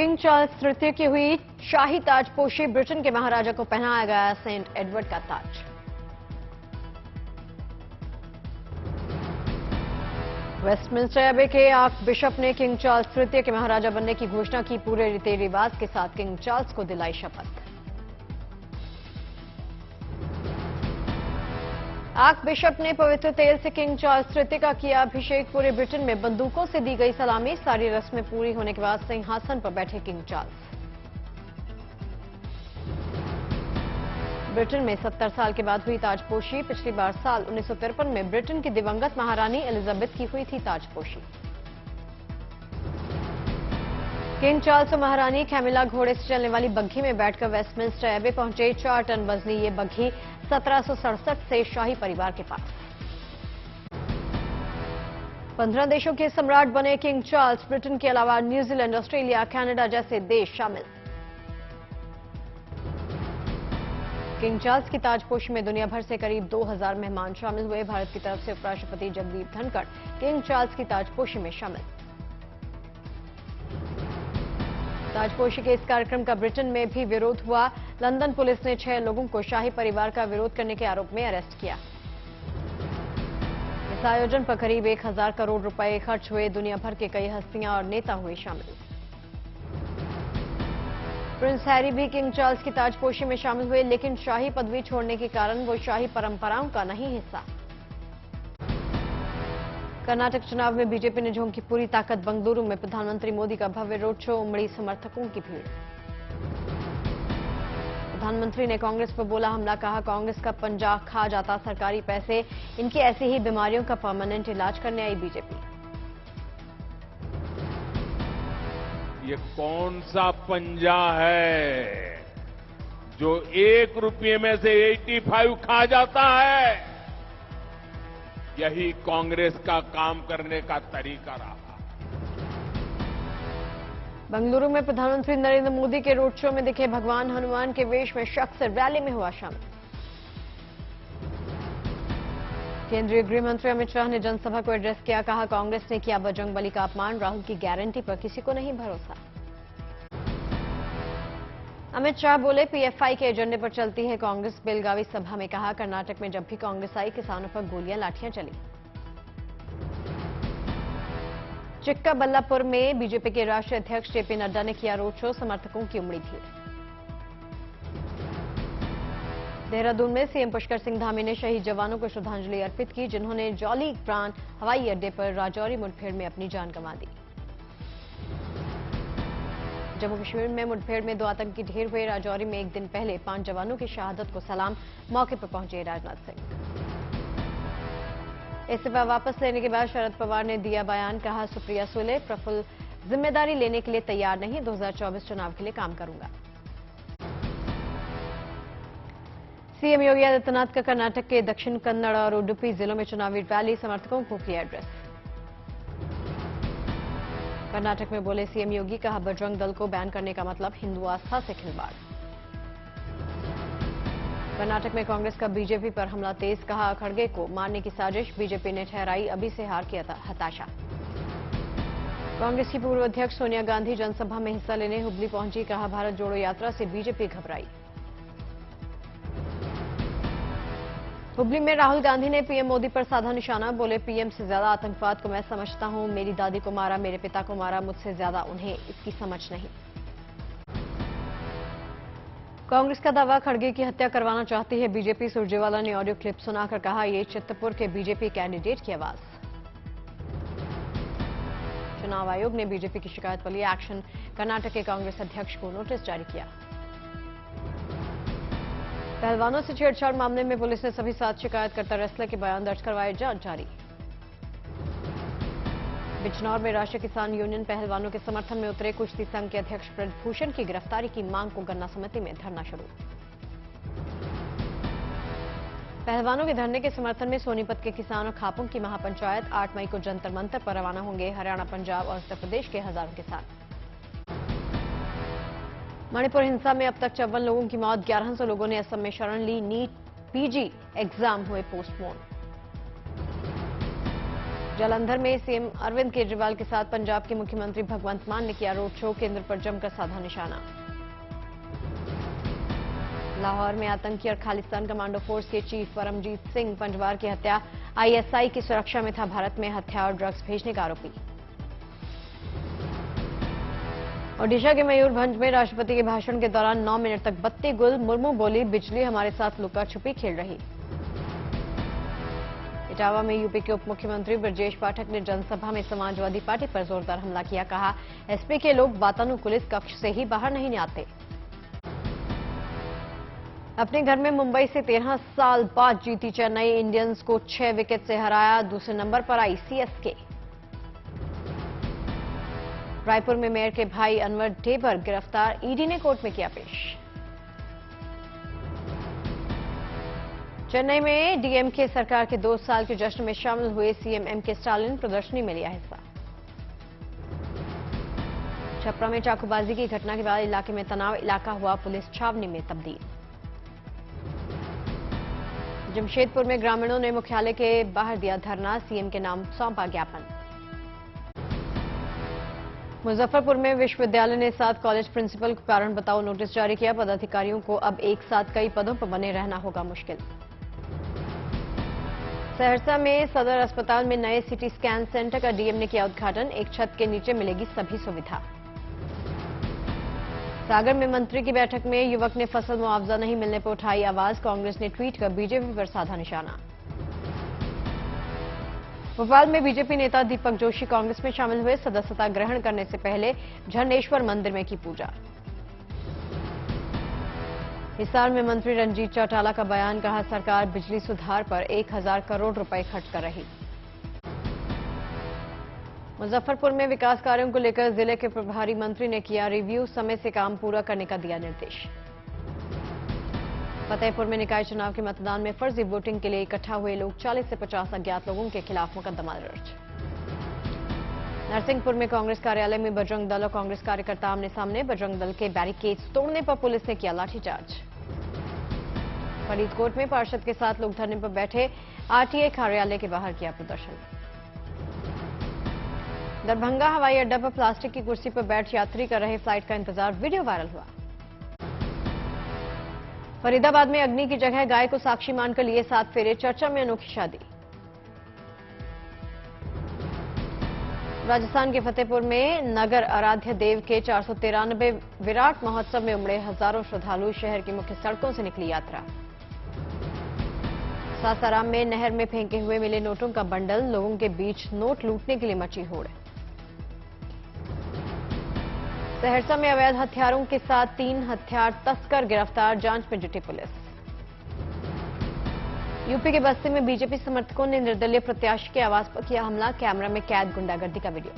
King Charles तृतीय की हुई शाही ताजपोशी, ब्रिटेन के महाराजा को पहनाया गया सेंट एडवर्ड का ताज। वेस्टमिंस्टर एबे के आर्क बिशप ने किंग चार्ल्स तृतीय के महाराजा बनने की घोषणा की। पूरे रीति रिवाज के साथ किंग चार्ल्स को दिलाई शपथ। आर्क बिशप ने पवित्र तेल से किंग चार्ल्स तृतीय का किया अभिषेक। पूरे ब्रिटेन में बंदूकों से दी गई सलामी। सारी रस्में पूरी होने के बाद सिंहासन पर बैठे किंग चार्ल्स। ब्रिटेन में 70 साल के बाद हुई ताजपोशी। पिछली बार साल 1953 में ब्रिटेन की दिवंगत महारानी एलिजाबेथ की हुई थी ताजपोशी। किंग चार्ल्स और महारानी कैमिला घोड़े से चलने वाली बग्घी में बैठकर वेस्टमिंस्टर एबे पहुंचे। 4 टन वजनी ये बग्घी 1767 से शाही परिवार के पास। 15 देशों के सम्राट बने किंग चार्ल्स। ब्रिटेन के अलावा न्यूजीलैंड, ऑस्ट्रेलिया, कनाडा जैसे देश शामिल। किंग चार्ल्स की ताजपोशी में दुनिया भर से करीब 2000 मेहमान शामिल हुए। भारत की तरफ से उपराष्ट्रपति जगदीप धनखड़ किंग चार्ल्स की ताजपोशी में शामिल। ताजपोशी के इस कार्यक्रम का ब्रिटेन में भी विरोध हुआ। लंदन पुलिस ने 6 लोगों को शाही परिवार का विरोध करने के आरोप में अरेस्ट किया। इस आयोजन पर करीब 1000 करोड़ रुपए खर्च हुए। दुनिया भर के कई हस्तियां और नेता हुए शामिल। प्रिंस हैरी भी किंग चार्ल्स की ताजपोशी में शामिल हुए, लेकिन शाही पदवी छोड़ने के कारण वो शाही परंपराओं का नहीं हिस्सा। कर्नाटक चुनाव में बीजेपी ने झोंकी पूरी ताकत। बंगलुरु में प्रधानमंत्री मोदी का भव्य रोड शो, उमड़ी समर्थकों की भीड़। प्रधानमंत्री ने कांग्रेस पर बोला हमला, कहा कांग्रेस का पंजा खा जाता सरकारी पैसे। इनकी ऐसी ही बीमारियों का परमानेंट इलाज करने आई बीजेपी। ये कौन सा पंजा है जो 1 रुपये में से 85 खा जाता है? यही कांग्रेस का काम करने का तरीका रहा। बंगलुरु में प्रधानमंत्री नरेंद्र मोदी के रोड शो में दिखे भगवान हनुमान के वेश में शख्स रैली में हुआ शामिल। केंद्रीय गृह मंत्री अमित शाह ने जनसभा को एड्रेस किया, कहा कांग्रेस ने किया बजरंगबली का अपमान। राहुल की गारंटी पर किसी को नहीं भरोसा। अमित शाह बोले पीएफआई के एजेंडे पर चलती है कांग्रेस। बेलगावी सभा में कहा कर्नाटक में जब भी कांग्रेस आई किसानों पर गोलियां लाठियां चली। चिक्काबल्लापुर में बीजेपी के राष्ट्रीय अध्यक्ष जेपी नड्डा ने किया रोड शो, समर्थकों की उमड़ी भीड़। देहरादून में सीएम पुष्कर सिंह धामी ने शहीद जवानों को श्रद्धांजलि अर्पित की, जिन्होंने जौली प्रांत हवाई अड्डे पर राजौरी मुठभेड़ में अपनी जान गंवा दी। जम्मू कश्मीर में मुठभेड़ में 2 आतंकी ढेर हुए। राजौरी में एक दिन पहले 5 जवानों की शहादत को सलाम। मौके पर पहुंचे राजनाथ सिंह। इस्तीफा वापस लेने के बाद शरद पवार ने दिया बयान, कहा सुप्रिया सुले, प्रफुल्ल जिम्मेदारी लेने के लिए तैयार नहीं। 2024 चुनाव के लिए काम करूंगा। सीएम योगी आदित्यनाथ का कर्नाटक के दक्षिण कन्नड़ और उडुपी जिलों में चुनावी रैली, समर्थकों को किया एड्रेस। कर्नाटक में बोले सीएम योगी, कहा बजरंग दल को बैन करने का मतलब हिंदू आस्था से खिलवाड़। कर्नाटक में कांग्रेस का बीजेपी पर हमला तेज, कहा खड़गे को मारने की साजिश। बीजेपी ने ठहराई अभी से हार की हताशा। कांग्रेस की पूर्व अध्यक्ष सोनिया गांधी जनसभा में हिस्सा लेने हुबली पहुंची, कहा भारत जोड़ो यात्रा से बीजेपी घबराई। हुबली में राहुल गांधी ने पीएम मोदी पर साधा निशाना, बोले पीएम से ज्यादा आतंकवाद को मैं समझता हूं। मेरी दादी को मारा, मेरे पिता को मारा, मुझसे ज्यादा उन्हें इसकी समझ नहीं। कांग्रेस का दावा खड़गे की हत्या करवाना चाहती है बीजेपी। सुरजेवाला ने ऑडियो क्लिप सुनाकर कहा ये चित्तपुर के बीजेपी कैंडिडेट की आवाज। चुनाव आयोग ने बीजेपी की शिकायत पर लिया एक्शन। कर्नाटक के कांग्रेस अध्यक्ष को नोटिस जारी किया। पहलवानों से छेड़छाड़ मामले में पुलिस ने सभी 7 शिकायतकर्ता रेसलर के बयान दर्ज करवाए, जांच जारी। बिजनौर में राष्ट्रीय किसान यूनियन पहलवानों के समर्थन में उतरे। कुश्ती संघ के अध्यक्ष ब्रजभूषण की गिरफ्तारी की मांग को गन्ना समिति में धरना शुरू। पहलवानों के धरने के समर्थन में सोनीपत के किसान और खापों की महापंचायत 8 मई को जंतर मंतर पर रवाना होंगे। हरियाणा, पंजाब और उत्तर प्रदेश के हजारों किसान। मणिपुर हिंसा में अब तक 54 लोगों की मौत, 1100 लोगों ने असम में शरण ली। नीट पीजी एग्जाम हुए पोस्टपोन। जालंधर में सीएम अरविंद केजरीवाल के साथ पंजाब के मुख्यमंत्री भगवंत मान ने किया रोड शो, केंद्र पर जमकर साधा निशाना। लाहौर में आतंकी और खालिस्तान कमांडो फोर्स के चीफ परमजीत सिंह पंजवार की हत्या, आईएसआई की सुरक्षा में था भारत में हथियार और ड्रग्स भेजने का आरोपी। ओडिशा के मयूरभंज में राष्ट्रपति के भाषण के दौरान 9 मिनट तक बत्ती गुल, मुर्मू बोली बिजली हमारे साथ लुका छुपी खेल रही। इटावा में यूपी के उप मुख्यमंत्री ब्रजेश पाठक ने जनसभा में समाजवादी पार्टी पर जोरदार हमला किया, कहा एसपी के लोग वातानुकूलित कक्ष से ही बाहर नहीं आते। अपने घर में मुंबई से 13 साल बाद जीती चेन्नई इंडियंस को 6 विकेट से हराया, दूसरे नंबर पर आई सीएसके। रायपुर में मेयर के भाई अनवर ढेबर गिरफ्तार, ईडी ने कोर्ट में किया पेश। चेन्नई में डीएमके सरकार के 2 साल के जश्न में शामिल हुए सीएम एमके स्टालिन प्रदर्शनी में लिया हिस्सा। छपरा में चाकूबाजी की घटना के बाद इलाके में तनाव, इलाका हुआ पुलिस छावनी में तब्दील। जमशेदपुर में ग्रामीणों ने मुख्यालय के बाहर दिया धरना, सीएम के नाम सौंपा ज्ञापन। मुजफ्फरपुर में विश्वविद्यालय ने 7 कॉलेज प्रिंसिपल को कारण बताओ नोटिस जारी किया, पदाधिकारियों को अब एक साथ कई पदों पर बने रहना होगा मुश्किल। सहरसा में सदर अस्पताल में नए सिटी स्कैन सेंटर का डीएम ने किया उद्घाटन, एक छत के नीचे मिलेगी सभी सुविधा। सागर में मंत्री की बैठक में युवक ने फसल मुआवजा नहीं मिलने पर उठाई आवाज, कांग्रेस ने ट्वीट कर बीजेपी पर साधा निशाना। भोपाल में बीजेपी नेता दीपक जोशी कांग्रेस में शामिल हुए, सदस्यता ग्रहण करने से पहले झरनेश्वर मंदिर में की पूजा। हिसार में मंत्री रंजीत चौटाला का बयान, कहा सरकार बिजली सुधार पर 1000 करोड़ रुपए खर्च कर रही। मुजफ्फरपुर में विकास कार्यों को लेकर जिले के प्रभारी मंत्री ने किया रिव्यू, समय से काम पूरा करने का दिया निर्देश। फतेहपुर में निकाय चुनाव के मतदान में फर्जी वोटिंग के लिए इकट्ठा हुए लोग, 40 से 50 अज्ञात लोगों के खिलाफ मुकदमा दर्ज। नरसिंहपुर में कांग्रेस कार्यालय में बजरंग दल और कांग्रेस कार्यकर्ता आमने सामने, बजरंग दल के बैरिकेड्स तोड़ने पर पुलिस ने किया लाठीचार्ज। फरीदकोट में पार्षद के साथ लोग धरने पर बैठे, आरटीए कार्यालय के बाहर किया प्रदर्शन। दरभंगा हवाई अड्डा पर प्लास्टिक की कुर्सी पर बैठ यात्री कर रहे फ्लाइट का इंतजार, वीडियो वायरल हुआ। फरीदाबाद में अग्नि की जगह गाय को साक्षी मानकर लिए 7 फेरे, चर्चा में अनोखी शादी। राजस्थान के फतेहपुर में नगर आराध्य देव के 493 विराट महोत्सव में उमड़े हजारों श्रद्धालु, शहर की मुख्य सड़कों से निकली यात्रा। सासाराम में नहर में फेंके हुए मिले नोटों का बंडल, लोगों के बीच नोट लूटने के लिए मची होड़। सहरसा में अवैध हथियारों के साथ 3 हथियार तस्कर गिरफ्तार, जांच में जुटी पुलिस। यूपी के बस्ती में बीजेपी समर्थकों ने निर्दलीय प्रत्याशी के आवास पर किया हमला, कैमरा में कैद गुंडागर्दी का वीडियो।